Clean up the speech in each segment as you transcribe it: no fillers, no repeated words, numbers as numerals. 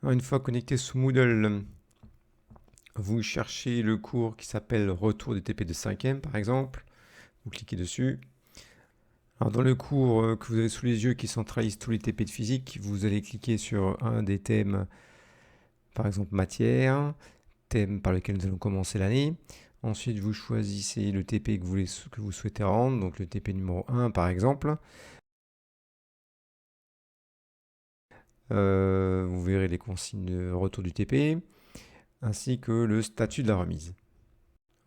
Alors, une fois connecté sous Moodle, vous cherchez le cours qui s'appelle Retour des TP de 5e par exemple. Vous cliquez dessus. Alors dans le cours que vous avez sous les yeux qui centralise tous les TP de physique, vous allez cliquer sur un des thèmes, par exemple matière, thème par lequel nous allons commencer l'année. Ensuite, vous choisissez le TP que vous souhaitez rendre, donc le TP numéro 1 par exemple. Vous verrez les consignes de retour du TP, ainsi que le statut de la remise.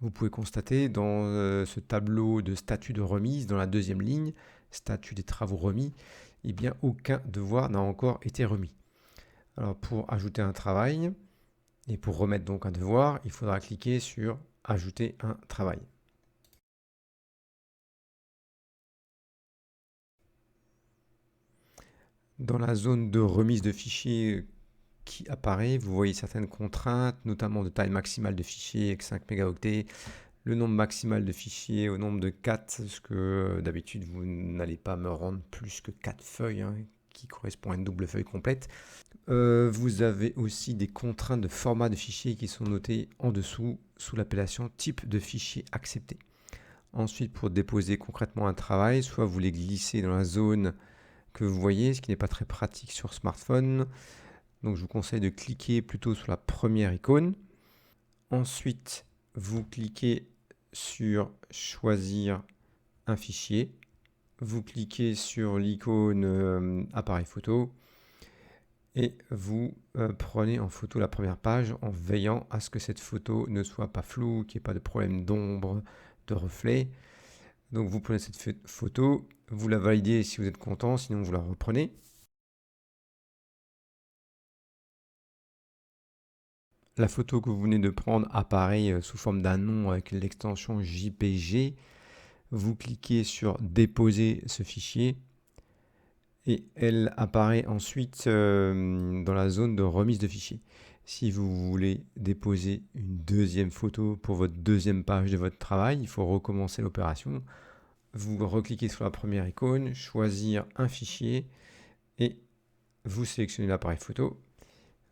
Vous pouvez constater dans ce tableau de statut de remise, dans la deuxième ligne, statut des travaux remis, eh bien aucun devoir n'a encore été remis. Alors pour ajouter un travail et pour remettre donc un devoir, il faudra cliquer sur ajouter un travail. Dans la zone de remise de fichiers qui apparaît, vous voyez certaines contraintes, notamment de taille maximale de fichiers avec 5 mégaoctets, le nombre maximal de fichiers au nombre de 4, parce que d'habitude vous n'allez pas me rendre plus que 4 feuilles, hein, qui correspond à une double feuille complète. Vous avez aussi des contraintes de format de fichier qui sont notées en dessous sous l'appellation type de fichier accepté. Ensuite, pour déposer concrètement un travail, soit vous les glissez dans la zone que vous voyez, ce qui n'est pas très pratique sur smartphone. Donc je vous conseille de cliquer plutôt sur la première icône. Ensuite, vous cliquez sur choisir un fichier. Vous cliquez sur l'icône appareil photo et vous prenez en photo la première page en veillant à ce que cette photo ne soit pas floue, qu'il n'y ait pas de problème d'ombre, de reflet. Donc vous prenez cette photo, vous la validez si vous êtes content, sinon vous la reprenez. La photo que vous venez de prendre apparaît sous forme d'un nom avec l'extension JPG. Vous cliquez sur déposer ce fichier et elle apparaît ensuite dans la zone de remise de fichier. Si vous voulez déposer une deuxième photo pour votre deuxième page de votre travail, il faut recommencer l'opération. Vous recliquez sur la première icône, choisir un fichier et vous sélectionnez l'appareil photo.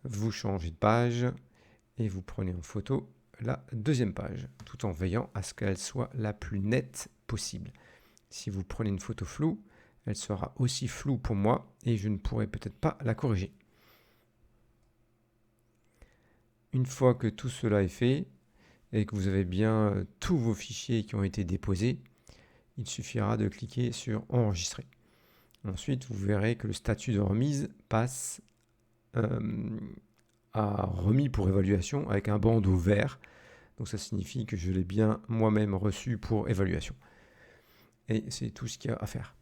Vous changez de page et vous prenez en photo la deuxième page, tout en veillant à ce qu'elle soit la plus nette possible. Si vous prenez une photo floue, elle sera aussi floue pour moi et je ne pourrai peut-être pas la corriger. Une fois que tout cela est fait et que vous avez bien tous vos fichiers qui ont été déposés, il suffira de cliquer sur enregistrer. Ensuite, vous verrez que le statut de remise passe à remis pour évaluation avec un bandeau vert. Donc ça signifie que je l'ai bien moi-même reçu pour évaluation. Et c'est tout ce qu'il y a à faire.